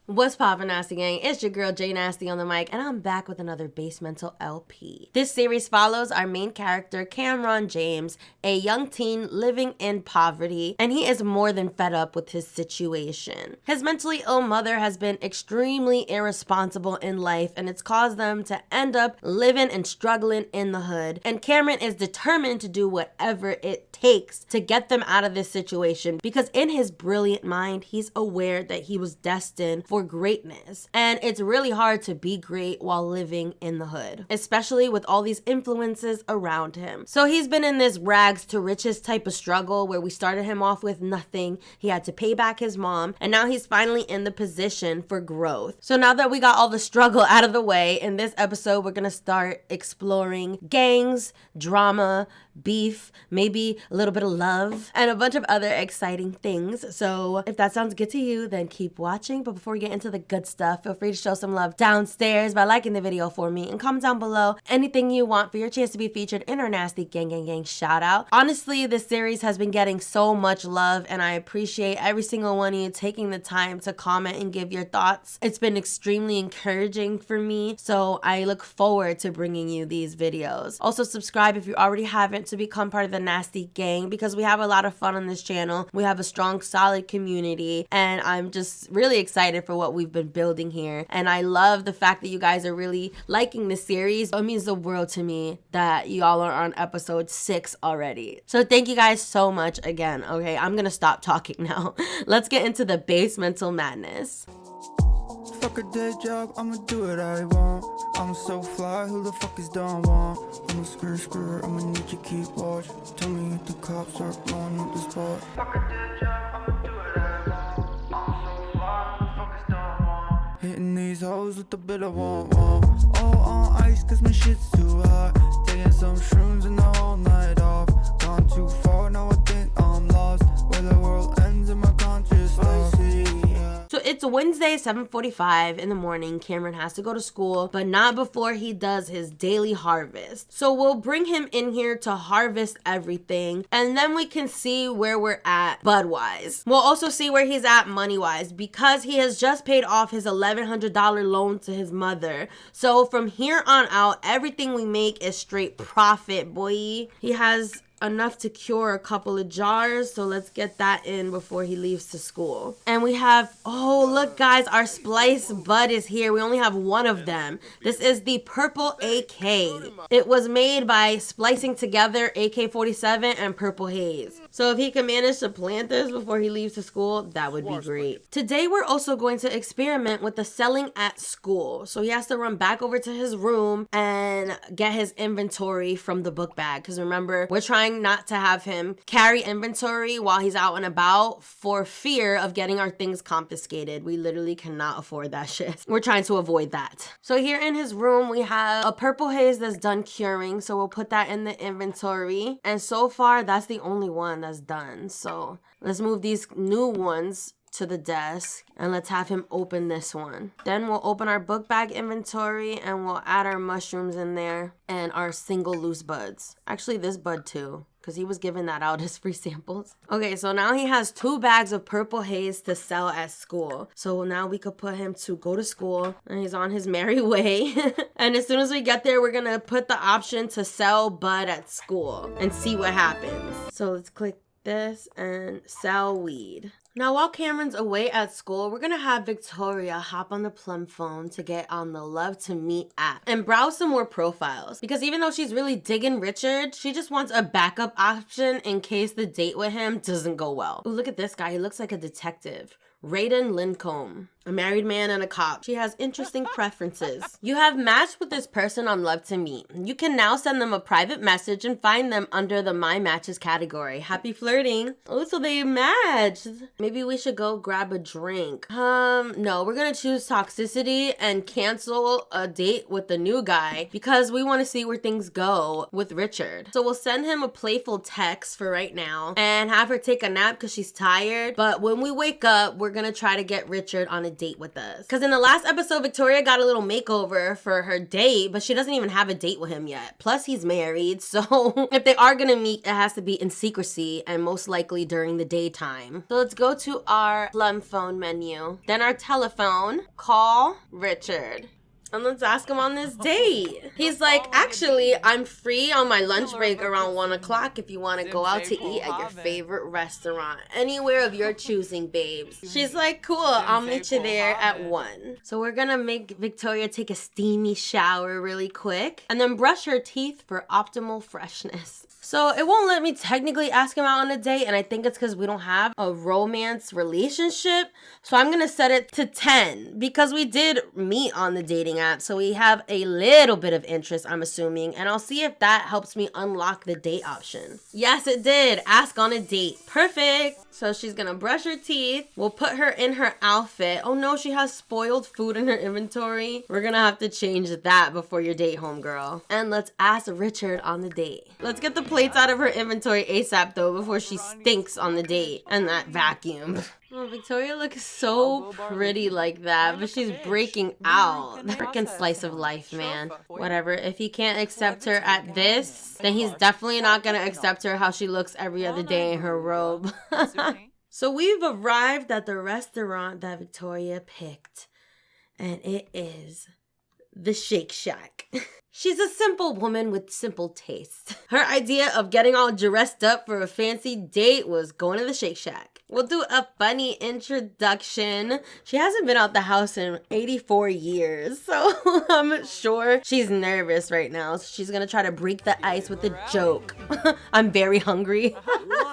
What's poppin', Nasty Gang? It's your girl J Nasty on the mic, and I'm back with another Basemental LP. This series follows our main character, Camron James, a young teen living in poverty, and he is more than fed up with his situation. His mentally ill mother has been extremely irresponsible in life, and it's caused them to end up living and struggling in the hood. And Camron is determined to do whatever it takes to get them out of this situation, because in his brilliant mind, he's aware that he was destined for greatness. And it's really hard to be great while living in the hood, especially with all these influences around him. So he's been in this rags to riches type of struggle where we started him off with nothing. He had to pay back his mom, and now he's finally in the position for growth. So now that we got all the struggle out of the way, in this episode, we're gonna start exploring gangs, drama, beef, maybe a little bit of love, and a bunch of other exciting things. So if that sounds good to you, then keep watching. But before we get into the good stuff, feel free to show some love downstairs by liking the video for me and comment down below anything you want for your chance to be featured in our Nasty Gang shout out. Honestly, this series has been getting so much love, and I appreciate every single one of you taking the time to comment and give your thoughts. It's been extremely encouraging for me, so I look forward to bringing you these videos. Also, subscribe if you already haven't to become part of the Nasty Gang, because we have a lot of fun on this channel. We have a strong, solid community, and I'm just really excited for what we've been building here. And I love the fact that you guys are really liking this series. It means the world to me that y'all are on episode 6 already. So thank you guys so much again. Okay, I'm gonna stop talking now. Let's get into the basemental madness. Fuck a day job, I'ma do what I want. I'm so fly, who the fuck is Don Juan? I'm a screw, I'ma need you keep watch. Tell me if the cops are blowing up the spot. Fuck a day job, I'ma do what I want. I'm so fly, who the fuck is Don Juan? Hitting these hoes with the bit I want. All on ice, cause my shit's too hot. Taking some shrooms and the whole night off. Gone too far, now I think I'm lost. Where the world ends and my conscious lost. So it's Wednesday, 7:45 in the morning. Camron has to go to school, but not before he does his daily harvest. So we'll bring him in here to harvest everything, and then we can see where we're at bud-wise. We'll also see where he's at money-wise, because he has just paid off his $1,100 loan to his mother. So from here on out, everything we make is straight profit, boy. He has enough to cure a couple of jars, so let's get that in before he leaves to school. And we have, oh look guys, our splice bud is here. We only have one of them. This is the purple AK. It was made by splicing together AK-47 and purple haze. So if he can manage to plant this before he leaves to school, that would be great. Today we're also going to experiment with the selling at school. So he has to run back over to his room and get his inventory from the book bag, because remember, we're trying not to have him carry inventory while he's out and about for fear of getting our things confiscated. We literally cannot afford that shit. We're trying to avoid that. So here in his room, we have a purple haze that's done curing, so we'll put that in the inventory. And so far, that's the only one that's done. So let's move these new ones to the desk, and let's have him open this one. Then we'll open our book bag inventory, and we'll add our mushrooms in there and our single loose buds. Actually, this bud too, because he was giving that out as free samples. Okay, so now he has 2 bags of purple haze to sell at school. So now we could put him to go to school, and he's on his merry way. And as soon as we get there, we're gonna put the option to sell bud at school and see what happens. So let's click this and sell weed. Now, while Camron's away at school, we're gonna have Victoria hop on the Plum phone to get on the Love to Meet app and browse some more profiles. Because even though she's really digging Richard, she just wants a backup option in case the date with him doesn't go well. Ooh, look at this guy. He looks like a detective. Raiden Lincombe, a married man and a cop. She has interesting preferences. You have matched with this person on Love to Meet. You can now send them a private message and find them under the My Matches category. Happy flirting. Oh, so they matched. Maybe we should go grab a drink. No, we're gonna choose toxicity and cancel a date with the new guy because we want to see where things go with Richard. So we'll send him a playful text for right now and have her take a nap because she's tired. But when we wake up, we're gonna try to get Richard on a date with us. Because in the last episode, Victoria got a little makeover for her date, but she doesn't even have a date with him yet. Plus, he's married, so if they are gonna meet, it has to be in secrecy and most likely during the daytime. So let's go to our Plum phone menu. Then our telephone, call Richard. And let's ask him on this date. He's like, actually, I'm free on my lunch break around 1 o'clock if you want to go out to eat at your favorite restaurant. Anywhere of your choosing, babes. She's like, cool, I'll meet you there at 1. So we're gonna make Victoria take a steamy shower really quick and then brush her teeth for optimal freshness. So it won't let me technically ask him out on a date, and I think it's because we don't have a romance relationship. So I'm gonna set it to 10 because we did meet on the dating app. So we have a little bit of interest, I'm assuming, and I'll see if that helps me unlock the date option. Yes, it did. Ask on a date. Perfect. So she's gonna brush her teeth. We'll put her in her outfit. Oh no, she has spoiled food in her inventory. We're gonna have to change that before your date, homegirl. And let's ask Richard on the date. Let's get the plates out of her inventory ASAP though before she stinks on the date. And that vacuum. Oh, Victoria looks so pretty like that, but she's breaking out. Freaking slice of life, man. Whatever. If he can't accept her at this, then he's definitely not gonna accept her how she looks every other day in her robe. So we've arrived at the restaurant that Victoria picked, and it is the Shake Shack. She's a simple woman with simple tastes. Her idea of getting all dressed up for a fancy date was going to the Shake Shack. We'll do a funny introduction. She hasn't been out the house in 84 years, so I'm sure she's nervous right now. So she's gonna try to break the ice with a joke. I'm very hungry.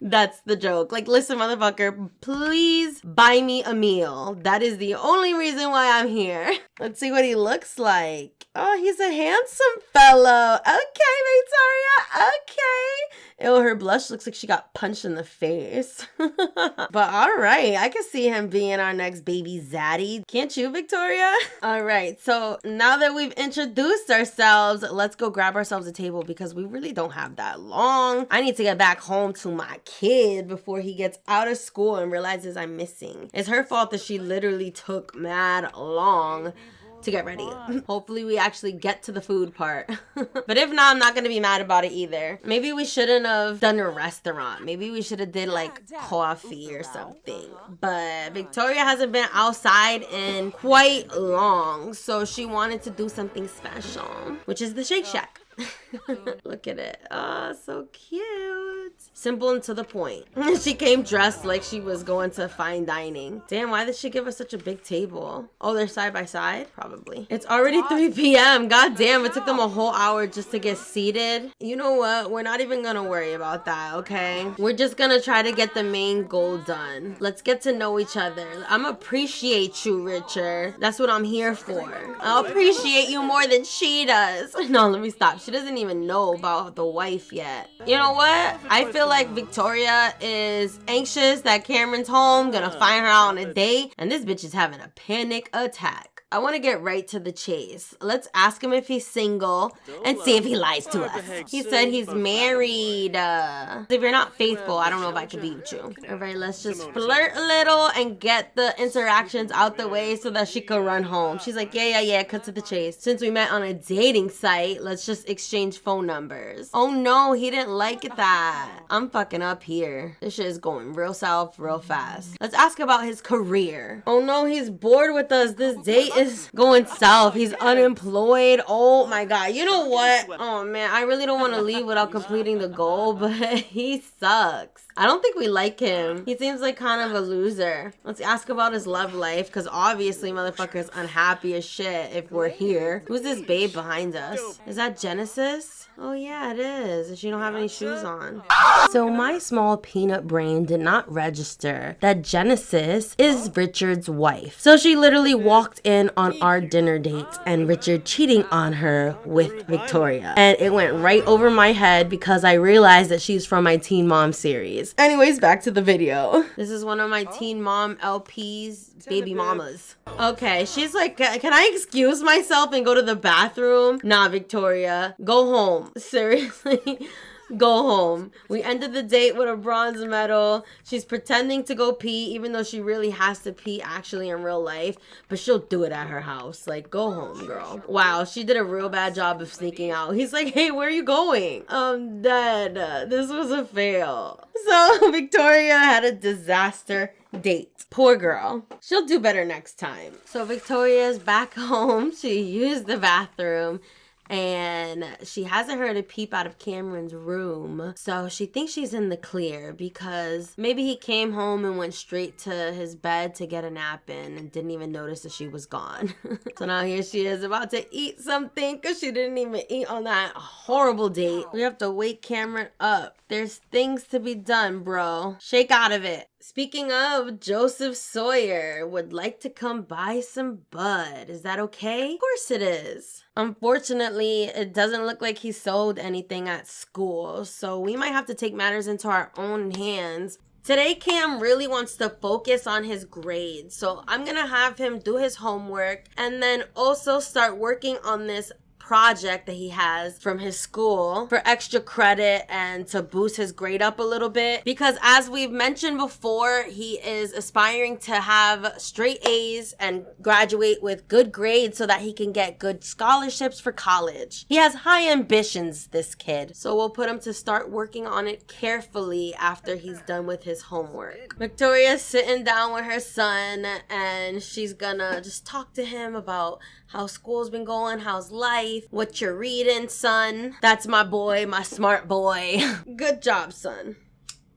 That's the joke. Like, listen, motherfucker, please buy me a meal. That is the only reason why I'm here. Let's see what he looks like. Oh, he's a handsome fellow. Okay, Victoria. Okay. Ew, her blush looks like she got punched in the face. But all right, I can see him being our next baby zaddy. Can't you, Victoria? All right, so now that we've introduced ourselves, let's go grab ourselves a table because we really don't have that long. I need to get back home to my kid before he gets out of school and realizes I'm missing. It's her fault that she literally took mad long to get ready. Hopefully we actually get to the food part. But if not, I'm not gonna be mad about it either. Maybe we shouldn't have done a restaurant. Maybe we should have did like coffee or something. But Victoria hasn't been outside in quite long, so she wanted to do something special, which is the Shake Shack. Look at it. Oh, so cute. Simple and to the point. She came dressed like she was going to fine dining. Damn, why did she give us such a big table? Oh, they're side by side? Probably. It's already 3 p.m. God damn, it took them a whole hour just to get seated. You know what? We're not even gonna worry about that, okay? We're just gonna try to get the main goal done. Let's get to know each other. I'm appreciate you, Richard. That's what I'm here for. I'll appreciate you more than she does. No, let me stop. She doesn't even know about the wife yet. You know what? I feel like Victoria is anxious that Cameron's home, gonna find her out on a date, and this bitch is having a panic attack. I want to get right to the chase. Let's ask him if he's single and see if he lies to us. He said he's married. If you're not faithful, I don't know if I can be with you. All right, let's just flirt a little and get the interactions out the way so that she could run home. She's like, yeah, cut to the chase. Since we met on a dating site, let's just exchange phone numbers. Oh no, he didn't like that. I'm fucking up here. This shit is going real south real fast. Let's ask about his career. Oh no, he's bored with us. This date is going south. He's unemployed. Oh my god. You know what? Oh man, I really don't want to leave without completing the goal, but he sucks. I don't think we like him. He seems like kind of a loser. Let's ask about his love life, because obviously motherfucker's unhappy as shit if we're here. Who's this babe behind us? Is that Genesis? Oh yeah, it is. She don't have any shoes on. So my small peanut brain did not register that Genesis is Richard's wife. So she literally walked in on our dinner dates and Richard cheating on her with Victoria. And it went right over my head because I realized that she's from my Teen Mom series. Anyways, back to the video. This is one of my Teen Mom LPs, baby mamas. Okay, she's like, can I excuse myself and go to the bathroom? Nah, Victoria, go home. Seriously. Go home. We ended the date with a bronze medal. She's pretending to go pee, even though she really has to pee actually in real life. But she'll do it at her house. Like, go home, girl. Wow, she did a real bad job of sneaking out. He's like, hey, where are you going? I'm dead. This was a fail. So Victoria had a disaster date. Poor girl. She'll do better next time. So Victoria's back home. She used the bathroom. And she hasn't heard a peep out of Camron's room. So she thinks she's in the clear because maybe he came home and went straight to his bed to get a nap in and didn't even notice that she was gone. So now here she is about to eat something because she didn't even eat on that horrible date. We have to wake Camron up. There's things to be done, bro. Shake out of it. Speaking of, Joseph Sawyer would like to come buy some bud. Is that okay? Of course it is. Unfortunately, it doesn't look like he sold anything at school, so we might have to take matters into our own hands. Today, Cam really wants to focus on his grades, so I'm gonna have him do his homework and then also start working on this project that he has from his school for extra credit and to boost his grade up a little bit, because as we've mentioned before, he is aspiring to have straight A's and graduate with good grades so that he can get good scholarships for college. He has high ambitions, this kid, so we'll put him to start working on it carefully after he's done with his homework. Victoria's sitting down with her son and she's gonna just talk to him about how school's been going, how's life, what you're reading, son. That's my boy, my smart boy. Good job, son.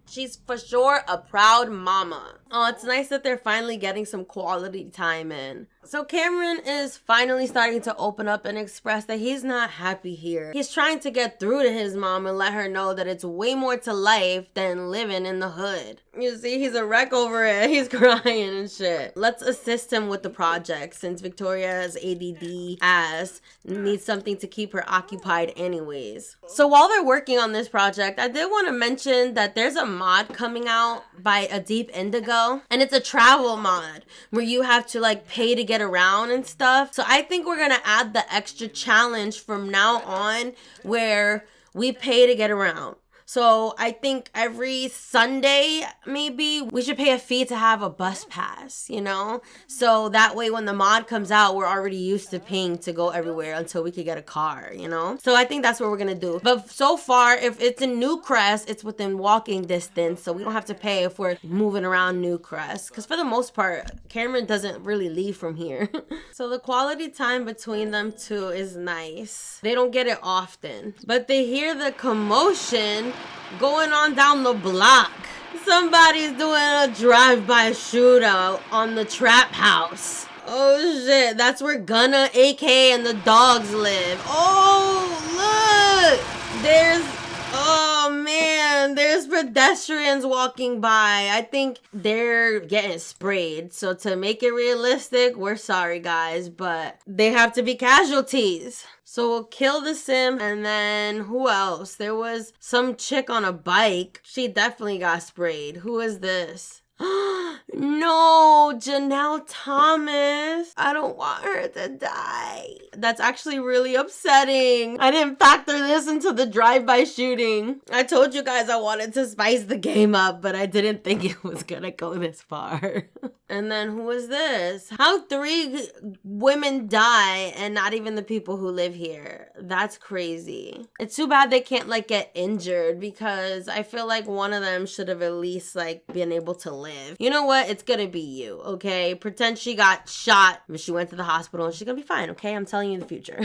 She's for sure a proud mama. Oh, it's nice that they're finally getting some quality time in. So Camron is finally starting to open up and express that he's not happy here. He's trying to get through to his mom and let her know that it's way more to life than living in the hood. You see, he's a wreck over it. He's crying and shit. Let's assist him with the project since Victoria's ADD ass needs something to keep her occupied anyways. So while they're working on this project, I did want to mention that there's a mod coming out by A Deep Indigo, and it's a travel mod where you have to like pay to get around and stuff. So I think we're gonna add the extra challenge from now on where we pay to get around. So I think every Sunday, maybe, we should pay a fee to have a bus pass, you know? So that way when the mod comes out, we're already used to paying to go everywhere until we could get a car, you know? So I think that's what we're gonna do. But so far, if it's in Newcrest, it's within walking distance, so we don't have to pay if we're moving around Newcrest. Because for the most part, Camron doesn't really leave from here. So the quality time between them two is nice. They don't get it often. But they hear the commotion going on down the block. Somebody's doing a drive-by shootout on the trap house. Oh shit, that's where Gunna, AK, and the dogs live. Oh, look! There's pedestrians walking by. I think they're getting sprayed. So to make it realistic, we're sorry guys, but they have to be casualties. So we'll kill the sim, and then who else? There was some chick on a bike. She definitely got sprayed. Who is this? No, Janelle Thomas. I don't want her to die. That's actually really upsetting. I didn't factor this into the drive-by shooting. I told you guys I wanted to spice the game up, but I didn't think it was gonna go this far. And then who is this? How 3 women die and not even the people who live here? That's crazy. It's too bad they can't like get injured, because I feel like one of them should have at least like been able to live. You know what? It's gonna be you, okay? Pretend she got shot, but she went to the hospital and she's gonna be fine, okay? I'm telling you the future.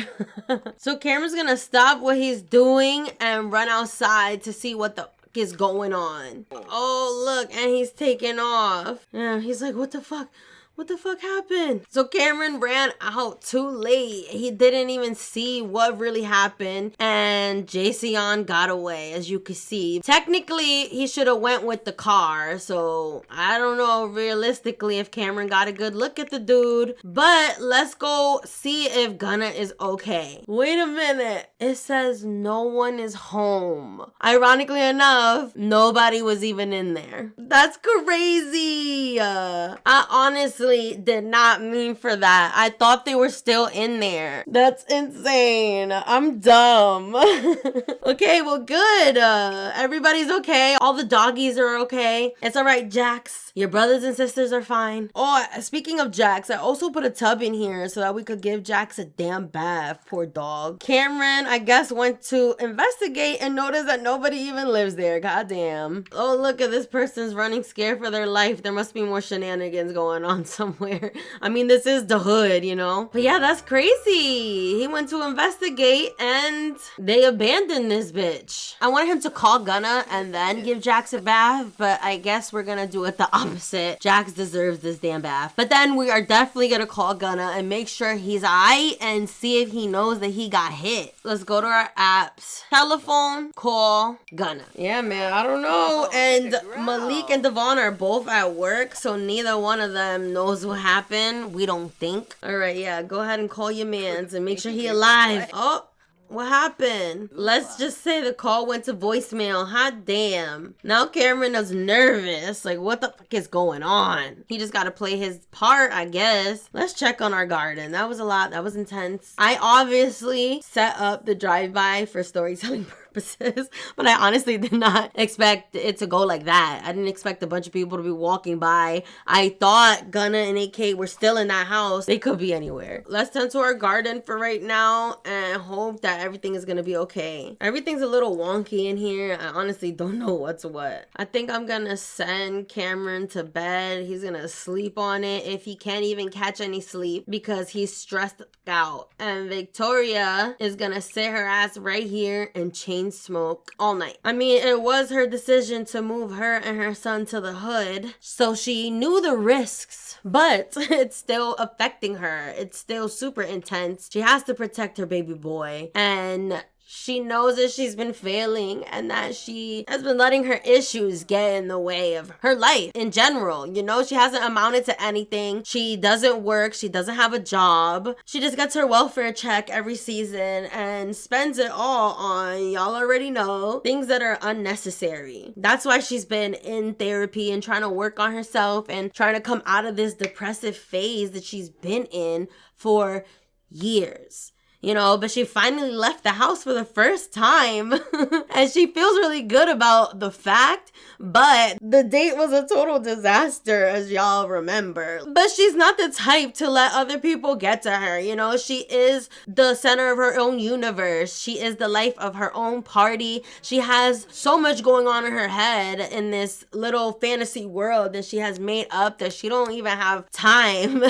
So Cameron's gonna stop what he's doing and run outside to see what the is going on. Oh, look, and he's taking off. Yeah, he's like, what the fuck? What the fuck happened? So Camron ran out too late. He didn't even see what really happened, and Jason got away, as you can see. Technically, he should have went with the car, so I don't know realistically if Camron got a good look at the dude, but let's go see if Gunna is okay. Wait a minute. It says no one is home. Ironically enough, nobody was even in there. That's crazy. I honestly actually did not mean for that. I thought they were still in there. That's insane. I'm dumb. Okay, well, good. Everybody's okay. All the doggies are okay. It's all right, Jax. Your brothers and sisters are fine. Oh, speaking of Jax, I also put a tub in here so that we could give Jax a damn bath. Poor dog. Camron, I guess, went to investigate and noticed that nobody even lives there. Goddamn. Oh, look at this person's running scared for their life. There must be more shenanigans going on somewhere. I mean, this is the hood, you know? But yeah, that's crazy. He went to investigate and they abandoned this bitch. I wanted him to call Gunna and then give Jax a bath, but I guess we're gonna do it the opposite. Jax deserves this damn bath. But then we are definitely gonna call Gunna and make sure he's aight and see if he knows that he got hit. Let's go to our apps. Telephone, call, Gunna. Yeah, man, I don't know. And Malik and Devon are both at work, so neither one of them knows what happened. We don't think. All right, yeah, go ahead and call your mans and make sure he alive. Oh, what happened? Let's just say the call went to voicemail. Hot damn. Now Camron is nervous. Like, what the fuck is going on? He just gotta play his part, I guess. Let's check on our garden. That was a lot. That was intense. I obviously set up the drive-by for storytelling purposes, but I honestly did not expect it to go like that. I didn't expect a bunch of people to be walking by. I thought Gunna and AK were still in that house. They could be anywhere. Let's tend to our garden for right now and hope that everything is gonna be okay. Everything's a little wonky in here. I honestly don't know what's what. I think I'm gonna send Camron to bed. He's gonna sleep on it if he can't even catch any sleep because he's stressed out. And Victoria is gonna sit her ass right here and chain smoke all night. I mean, it was her decision to move her and her son to the hood, so she knew the risks, but it's still affecting her. It's still super intense. She has to protect her baby boy, and she knows that she's been failing and that she has been letting her issues get in the way of her life in general. You know, she hasn't amounted to anything. She doesn't work. She doesn't have a job. She just gets her welfare check every season and spends it all on, y'all already know, things that are unnecessary. That's why she's been in therapy and trying to work on herself and trying to come out of this depressive phase that she's been in for years. You know, but she finally left the house for the first time and she feels really good about the fact, but the date was a total disaster, as y'all remember. But she's not the type to let other people get to her, you know? She is the center of her own universe. She is the life of her own party. She has so much going on in her head in this little fantasy world that she has made up that she don't even have time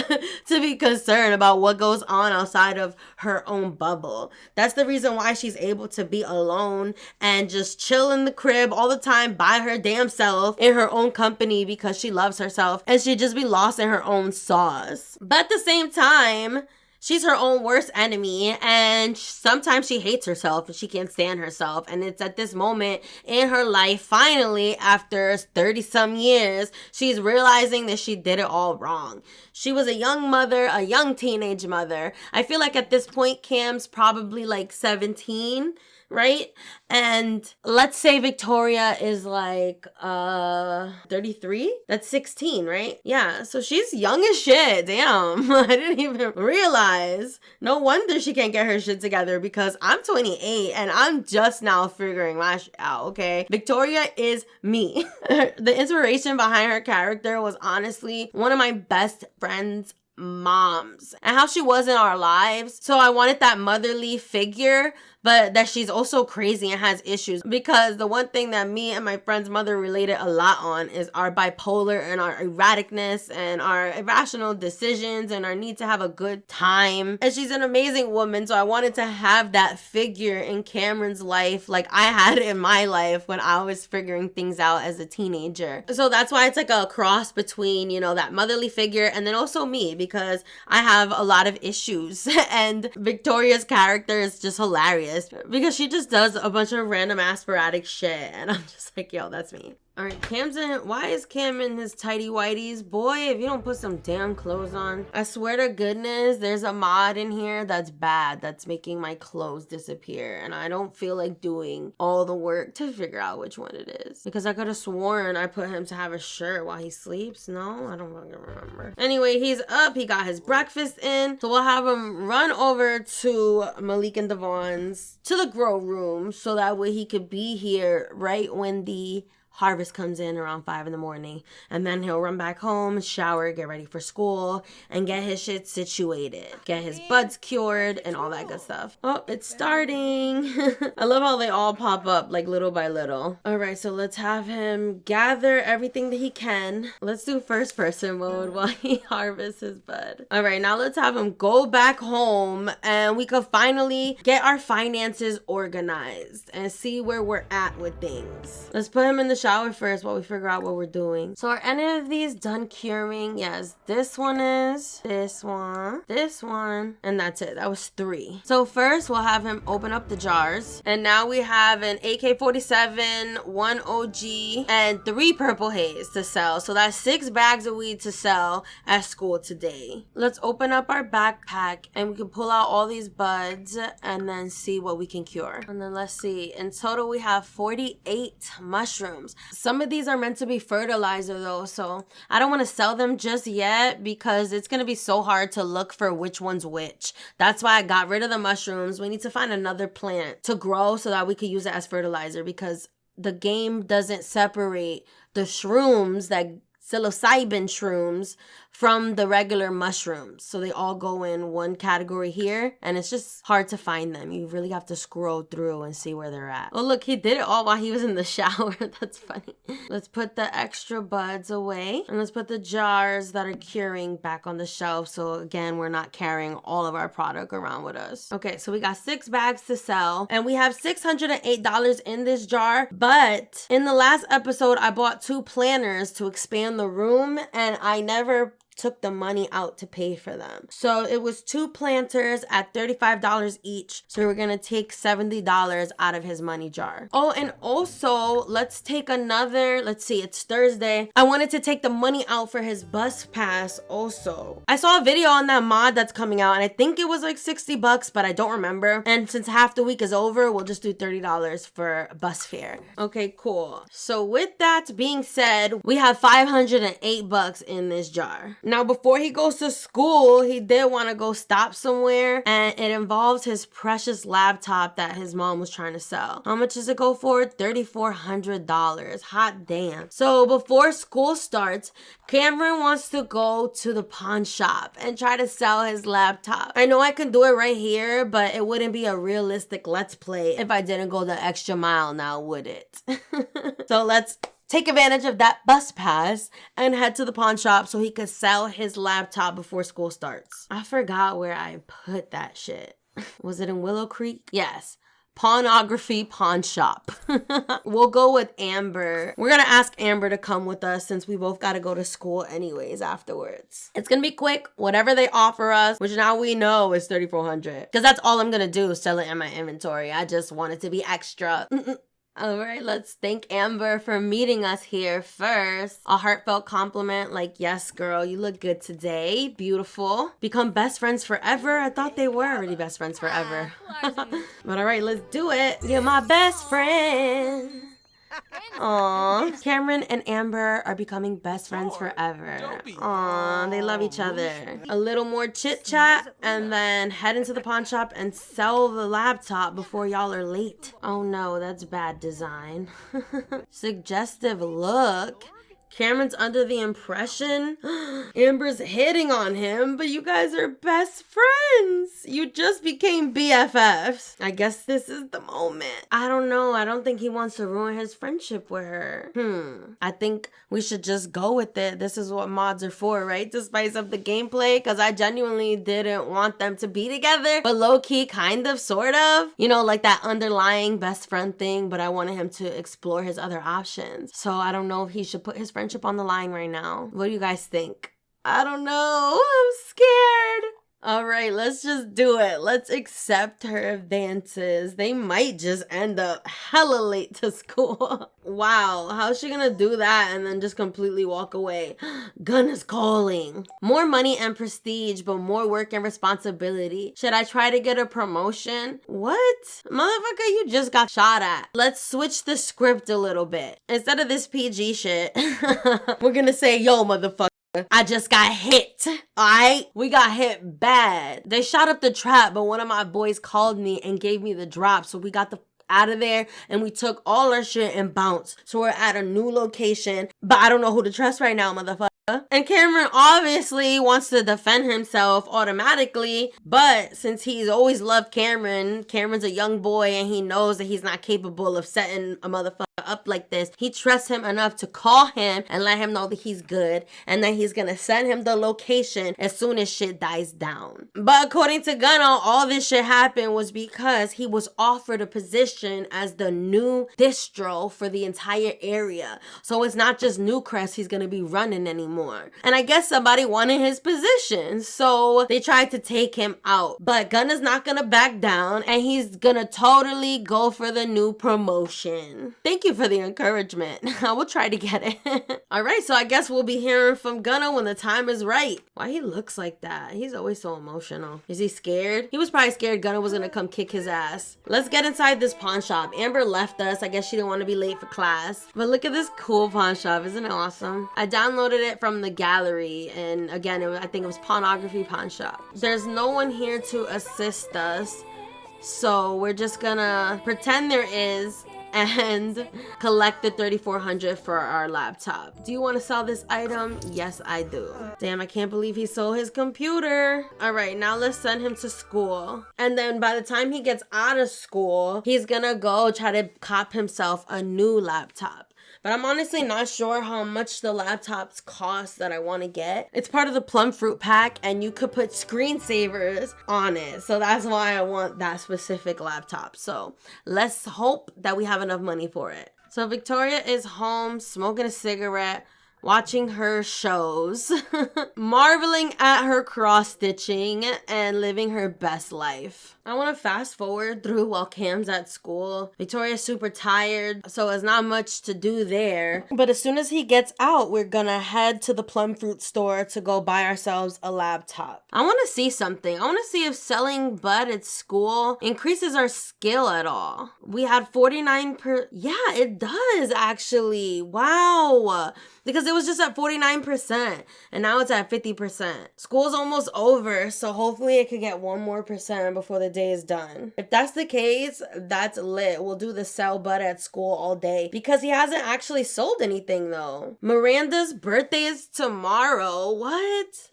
to be concerned about what goes on outside of her own bubble. That's the reason why she's able to be alone and just chill in the crib all the time by her damn self in her own company because she loves herself and she'd just be lost in her own sauce. But at the same time, she's her own worst enemy, and sometimes she hates herself and she can't stand herself. And it's at this moment in her life, finally, after 30-some years, she's realizing that she did it all wrong. She was a young mother, a young teenage mother. I feel like at this point, Cam's probably like 17, right? And let's say Victoria is like 33. That's 16, right? Yeah, so she's young as shit. Damn, I didn't even realize. No wonder she can't get her shit together because I'm 28 and I'm just now figuring my shit out, okay? Victoria is me. The inspiration behind her character was honestly one of my best friends' moms and how she was in our lives. So I wanted that motherly figure, but that she's also crazy and has issues, because the one thing that me and my friend's mother related a lot on is our bipolar and our erraticness and our irrational decisions and our need to have a good time. And she's an amazing woman, so I wanted to have that figure in Camron's life like I had in my life when I was figuring things out as a teenager. So that's why it's like a cross between, you know, that motherly figure and then also me, because I have a lot of issues and Victoria's character is just hilarious because she just does a bunch of random ass sporadic shit and I'm just like, yo, that's me. All right, Cam's in. Why is Cam in his tighty whities? Boy, if you don't put some damn clothes on. I swear to goodness, there's a mod in here that's bad. That's making my clothes disappear. And I don't feel like doing all the work to figure out which one it is. Because I could have sworn I put him to have a shirt while he sleeps. No, I don't fucking remember. Anyway, he's up. He got his breakfast in. So we'll have him run over to Malik and Devon's to the grow room. So that way he could be here right when the harvest comes in around 5 in the morning, and then he'll run back home, shower, get ready for school, and get his shit situated, get his buds cured, and all that good stuff. Oh, it's starting. I love how they all pop up like little by little. All right, so let's have him gather everything that he can. Let's do first person mode while he harvests his bud. All right, now let's have him go back home, and we could finally get our finances organized and see where we're at with things. Let's put him in the shower first while we figure out what we're doing. So are any of these done curing? Yes, this one is, this one, and that's it. That was 3. So first we'll have him open up the jars, and now we have an AK-47, 1 OG, and 3 purple haze to sell. So that's 6 bags of weed to sell at school today. Let's open up our backpack and we can pull out all these buds and then see what we can cure. And then let's see, in total we have 48 mushrooms. Some of these are meant to be fertilizer though, so I don't want to sell them just yet because it's going to be so hard to look for which one's which. That's why I got rid of the mushrooms. We need to find another plant to grow so that we could use it as fertilizer, because the game doesn't separate the shrooms, that psilocybin shrooms, from the regular mushrooms. So they all go in one category here, and it's just hard to find them. You really have to scroll through and see where they're at. Oh, look, he did it all while he was in the shower. That's funny. Let's put the extra buds away, and let's put the jars that are curing back on the shelf. So again, we're not carrying all of our product around with us. Okay, so we got 6 bags to sell, and we have $608 in this jar. But in the last episode, I bought 2 planters to expand the room, and I never took the money out to pay for them. So it was 2 planters at $35 each. So we're gonna take $70 out of his money jar. Oh, and also let's take another, let's see, it's Thursday. I wanted to take the money out for his bus pass also. I saw a video on that mod that's coming out, and I think it was like $60, but I don't remember. And since half the week is over, we'll just do $30 for bus fare. Okay, cool. So with that being said, we have $508 in this jar. Now, before he goes to school, he did want to go stop somewhere, and it involves his precious laptop that his mom was trying to sell. How much does it go for? $3,400. Hot damn. So before school starts, Camron wants to go to the pawn shop and try to sell his laptop. I know I can do it right here, but it wouldn't be a realistic Let's Play if I didn't go the extra mile now, would it? So let's take advantage of that bus pass and head to the pawn shop so he could sell his laptop before school starts. I forgot where I put that shit. Was it in Willow Creek? Yes. Pornography pawn shop. We'll go with Amber. We're gonna ask Amber to come with us since we both gotta go to school anyways afterwards. It's gonna be quick, whatever they offer us, which now we know is $3,400. Because that's all I'm gonna do, sell it in my inventory. I just want it to be extra. All right, let's thank Amber for meeting us here first. A heartfelt compliment like, yes, girl, you look good today. Beautiful. Become best friends forever. I thought they were already best friends forever. But all right, let's do it. You're my best friend. Aw, Camron and Amber are becoming best friends forever. Aw, they love each other. A little more chit chat and then head into the pawn shop and sell the laptop before y'all are late. Oh no, that's bad design. Suggestive look. Cameron's under the impression Amber's hitting on him, but you guys are best friends. You just became BFFs. I guess this is the moment. I don't know. I don't think he wants to ruin his friendship with her. I think we should just go with it. This is what mods are for, right? To spice up the gameplay, because I genuinely didn't want them to be together, but low-key, kind of, sort of. You know, like that underlying best friend thing, but I wanted him to explore his other options. So I don't know if he should put his friendship on the line right now. What do you guys think? I don't know. I'm scared. All right, let's just do it. Let's accept her advances. They might just end up hella late to school. Wow, how's she gonna do that and then just completely walk away? Gun is calling. More money and prestige, but more work and responsibility. Should I try to get a promotion? What? Motherfucker, you just got shot at. Let's switch the script a little bit. Instead of this PG shit, we're gonna say, yo, motherfucker, I just got hit. Alright? We got hit bad. They shot up the trap, but one of my boys called me and gave me the drop. So we got the out of there and we took all our shit and bounced. So we're at a new location, but I don't know who to trust right now, motherfucker. And Camron obviously wants to defend himself automatically, but since he's always loved Cameron's a young boy and he knows that he's not capable of setting a motherfucker up like this. He trusts him enough to call him and let him know that he's good and that he's gonna send him the location as soon as shit dies down. But according to Gunna, all this shit happened was because he was offered a position as the new distro for the entire area. So it's not just Newcrest he's gonna be running anymore. And I guess somebody wanted his position, so they tried to take him out. But Gunna's not gonna back down and he's gonna totally go for the new promotion. Thank you for the encouragement. I will try to get it. All right, so I guess we'll be hearing from Gunna when the time is right. Why he looks like that? He's always so emotional. Is he scared? He was probably scared Gunna was gonna come kick his ass. Let's get inside this pawn shop. Amber left us. I guess she didn't want to be late for class. But look at this cool pawn shop. Isn't it awesome? I downloaded it from the gallery, and again, I think it was Pornography Pawn Shop. There's no one here to assist us, so we're just gonna pretend there is and collect the $3,400 for our laptop. Do you want to sell this item? Yes, I do. Damn, I can't believe he sold his computer. All right, now let's send him to school. And then by the time he gets out of school, he's gonna go try to cop himself a new laptop. But I'm honestly not sure how much the laptops cost that I want to get. It's part of the Plumfruit pack and you could put screensavers on it. So that's why I want that specific laptop. So let's hope that we have enough money for it. So Victoria is home smoking a cigarette, watching her shows, marveling at her cross-stitching, and living her best life. I want to fast forward through while Cam's at school. Victoria's super tired, so there's not much to do there. But as soon as he gets out, we're gonna head to the Plumfruit Store to go buy ourselves a laptop. I want to see something. I want to see if selling bud at school increases our skill at all. We had 49%. Yeah, it does actually. Wow. Because it was just at 49% and now it's at 50%. School's almost over, so hopefully it could get 1% more before the day is done. If that's the case, that's lit. We'll do the sell bud at school all day because he hasn't actually sold anything though. Miranda's birthday is tomorrow. What?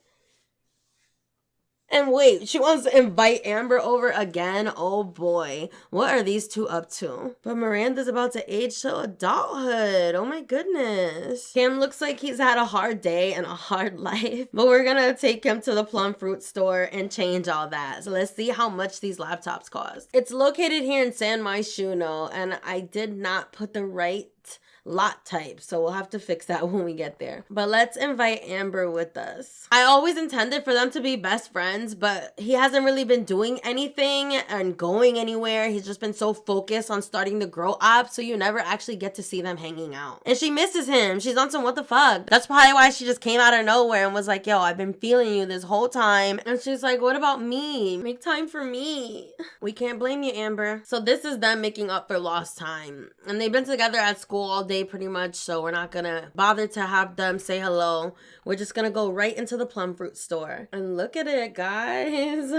And wait, she wants to invite Amber over again? Oh boy, what are these two up to? But Miranda's about to age to adulthood. Oh my goodness. Cam looks like he's had a hard day and a hard life. But we're gonna take him to the Plumfruit Store and change all that. So let's see how much these laptops cost. It's located here in San Myshuno, and I did not put the right lot type, so we'll have to fix that when we get there. But let's invite Amber with us. I always intended for them to be best friends, but he hasn't really been doing anything and going anywhere. He's just been so focused on starting the grow up, so you never actually get to see them hanging out. And she misses him. She's on some what the fuck. That's probably why she just came out of nowhere and was like, yo, I've been feeling you this whole time. And she's like, what about me? Make time for me. We can't blame you, Amber. So this is them making up for lost time. And they've been together at school all day pretty much, so we're not gonna bother to have them say hello. We're just gonna go right into the Plumfruit Store. And look at it, guys.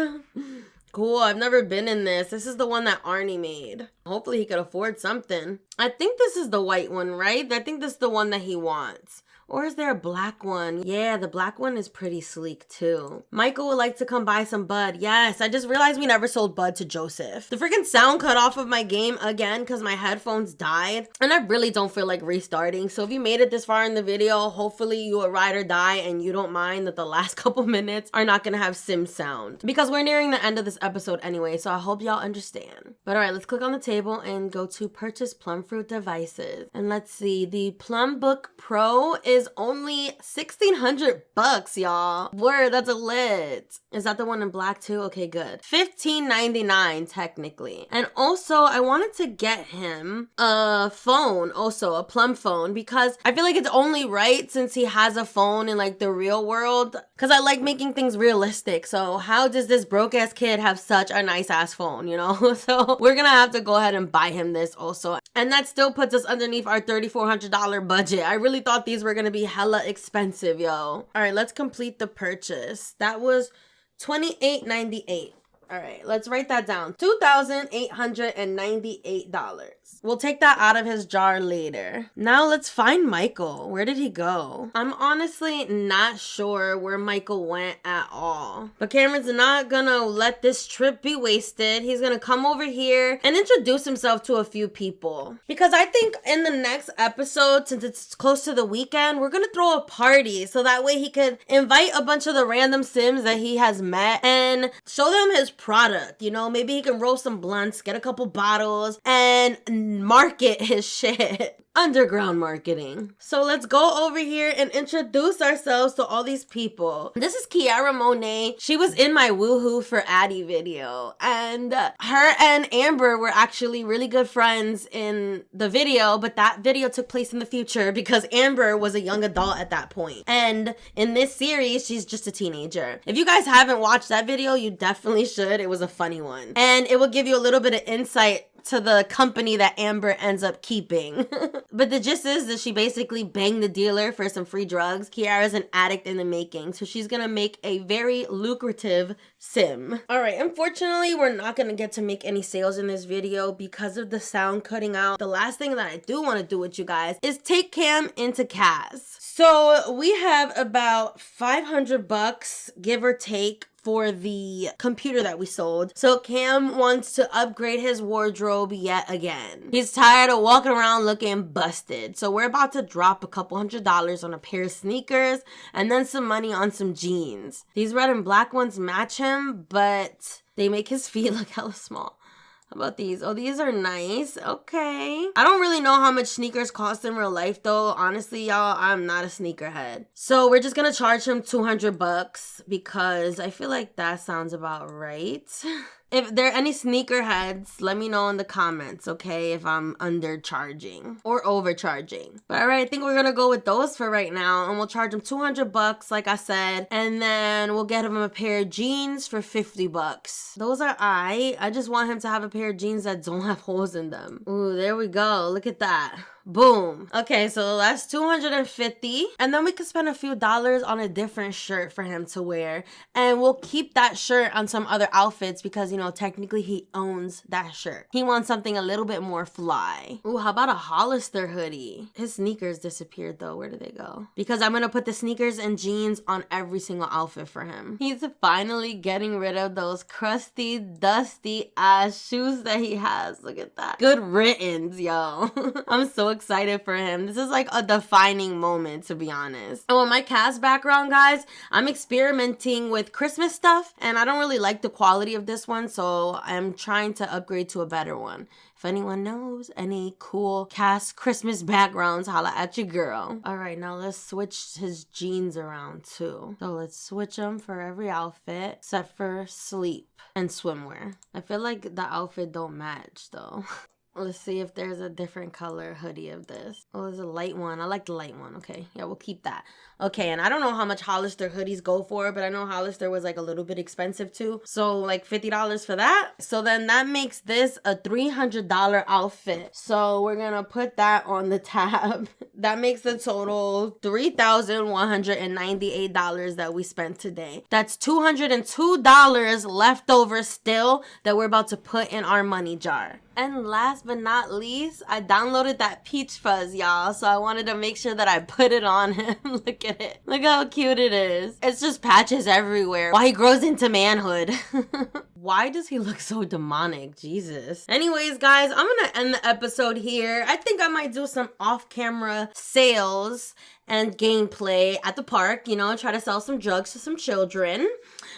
Cool, I've never been in this. This is the one that Arnie made. Hopefully he could afford something. I think this is the white one, right? I think this is the one that he wants. Or is there a black one? Yeah, the black one is pretty sleek too. Michael would like to come buy some bud. Yes, I just realized we never sold bud to Joseph. The freaking sound cut off of my game again because my headphones died. And I really don't feel like restarting. So if you made it this far in the video, hopefully you a ride or die and you don't mind that the last couple minutes are not gonna have sim sound. Because we're nearing the end of this episode anyway, so I hope y'all understand. But alright, let's click on the table and go to purchase Plumfruit devices. And let's see, the Plumbook Pro is is only 1,600 bucks, y'all. Word, that's a lit. Is that the one in black too? Okay, good. $15.99 technically. And also, I wanted to get him a phone, also a Plum phone, because I feel like it's only right since he has a phone in like the real world, because I like making things realistic. So how does this broke ass kid have such a nice ass phone, you know? So we're gonna have to go ahead and buy him this also. And that still puts us underneath our $3,400 budget. I really thought these were gonna be hella expensive, yo. All right, let's complete the purchase. That was $28.98. All right, let's write that down. $2,898. We'll take that out of his jar later. Now let's find Michael. Where did he go? I'm honestly not sure where Michael went at all. But Cameron's not gonna let this trip be wasted. He's gonna come over here and introduce himself to a few people. Because I think in the next episode, since it's close to the weekend, we're gonna throw a party so that way he could invite a bunch of the random Sims that he has met and show them his product. You know, maybe he can roll some blunts, get a couple bottles, and market his shit. Underground marketing. So let's go over here and introduce ourselves to all these people. This is Kiara Monet. She was in my Woohoo for Addie video, and her and Amber were actually really good friends in the video, but that video took place in the future because Amber was a young adult at that point. And in this series, she's just a teenager. If you guys haven't watched that video, you definitely should. It was a funny one. And it will give you a little bit of insight to the company that Amber ends up keeping. But the gist is that she basically banged the dealer for some free drugs. Kiara's an addict in the making, so she's gonna make a very lucrative sim. All right, unfortunately, we're not gonna get to make any sales in this video because of the sound cutting out. The last thing that I do want to do with you guys is take Cam into Kaz. So we have about 500 bucks, give or take, for the computer that we sold. So Cam wants to upgrade his wardrobe yet again. He's tired of walking around looking busted. So we're about to drop a couple $100 on a pair of sneakers and then some money on some jeans. These red and black ones match him, but they make his feet look hella small. How about these? Oh, these are nice. Okay. I don't really know how much sneakers cost in real life though. Honestly, y'all, I'm not a sneakerhead. So we're just gonna charge him 200 bucks because I feel like that sounds about right. If there are any sneakerheads, let me know in the comments, okay, if I'm undercharging or overcharging. But all right, I think we're gonna go with those for right now, and we'll charge him 200 bucks, like I said, and then we'll get him a pair of jeans for 50 bucks. Those are I just want him to have a pair of jeans that don't have holes in them. Ooh, there we go. Look at that. Boom. Okay, so that's 250. And then we could spend a few dollars on a different shirt for him to wear. And we'll keep that shirt on some other outfits because, you know, technically he owns that shirt. He wants something a little bit more fly. Ooh, how about a Hollister hoodie? His sneakers disappeared though. Where did they go? Because I'm gonna put the sneakers and jeans on every single outfit for him. He's finally getting rid of those crusty, dusty ass shoes that he has. Look at that. Good riddance, yo. I'm so excited for him. This is like a defining moment, to be honest. And with my cast background, guys, I'm experimenting with Christmas stuff and I don't really like the quality of this one, so I'm trying to upgrade to a better one. If anyone knows any cool cast Christmas backgrounds, holla at your girl. All right, now let's switch his jeans around too. So let's switch them for every outfit except for sleep and swimwear. I feel like the outfit don't match though. Let's see if there's a different color hoodie of this. Oh, there's a light one. I like the light one. Okay, yeah, we'll keep that. Okay, and I don't know how much Hollister hoodies go for, but I know Hollister was like a little bit expensive too. So like $50 for that. So then that makes this a $300 outfit. So we're gonna put that on the tab. That makes the total $3,198 that we spent today. That's $202 left over still that we're about to put in our money jar. And last but not least, I downloaded that peach fuzz, y'all. So I wanted to make sure that I put it on him. Look at it. Look how cute it is. It's just patches everywhere while he grows into manhood. Why does he look so demonic? Jesus. Anyways, guys, I'm gonna end the episode here. I think I might do some off-camera sales and gameplay at the park, you know, try to sell some drugs to some children.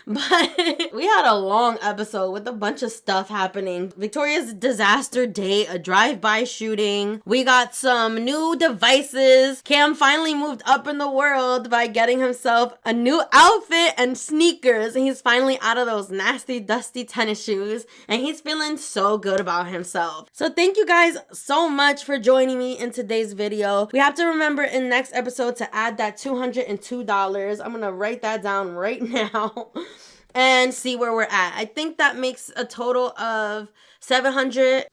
But we had a long episode with a bunch of stuff happening. Victoria's disaster date, a drive-by shooting. We got some new devices. Cam finally moved up in the world by getting himself a new outfit and sneakers. And he's finally out of those nasty, dusty tennis shoes. And he's feeling so good about himself. So thank you guys so much for joining me in today's video. We have to remember in next episode to add that $202. I'm gonna write that down right now and see where we're at. I think that makes a total of $700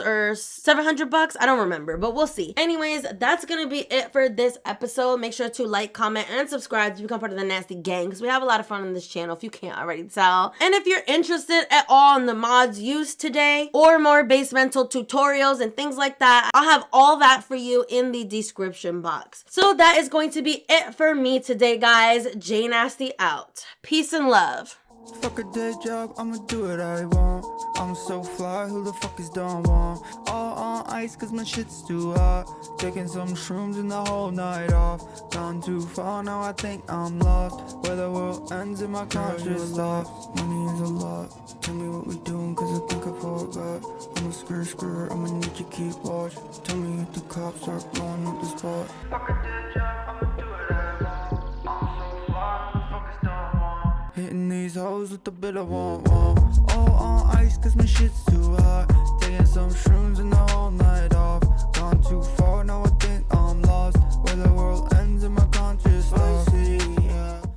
or $700. I don't remember, but we'll see. Anyways, that's gonna be it for this episode. Make sure to like, comment, and subscribe to become part of the Nasty Gang, because we have a lot of fun on this channel if you can't already tell. And if you're interested at all in the mods used today or more Basemental tutorials and things like that, I'll have all that for you in the description box. So that is going to be it for me today, guys. J Nasty out. Peace and love. Fuck a day job, I'ma do what I want. I'm so fly, who the fuck is don't want? All on ice cause my shit's too hot. Taking some shrooms and the whole night off. Gone too far, now I think I'm lost. Where the world ends in my conscious thought. Money is a lot, tell me what we doing cause I think I forgot. I'm a screw, I'ma need you keep watch. Tell me if the cops are blowing up the spot. Fuck a day job, I'ma do what I want. I'm so fly, who the fuck is don't want? Hitting these hoes with the bit I want. All on ice cause my shit's too hot. Taking some shrooms and the whole night.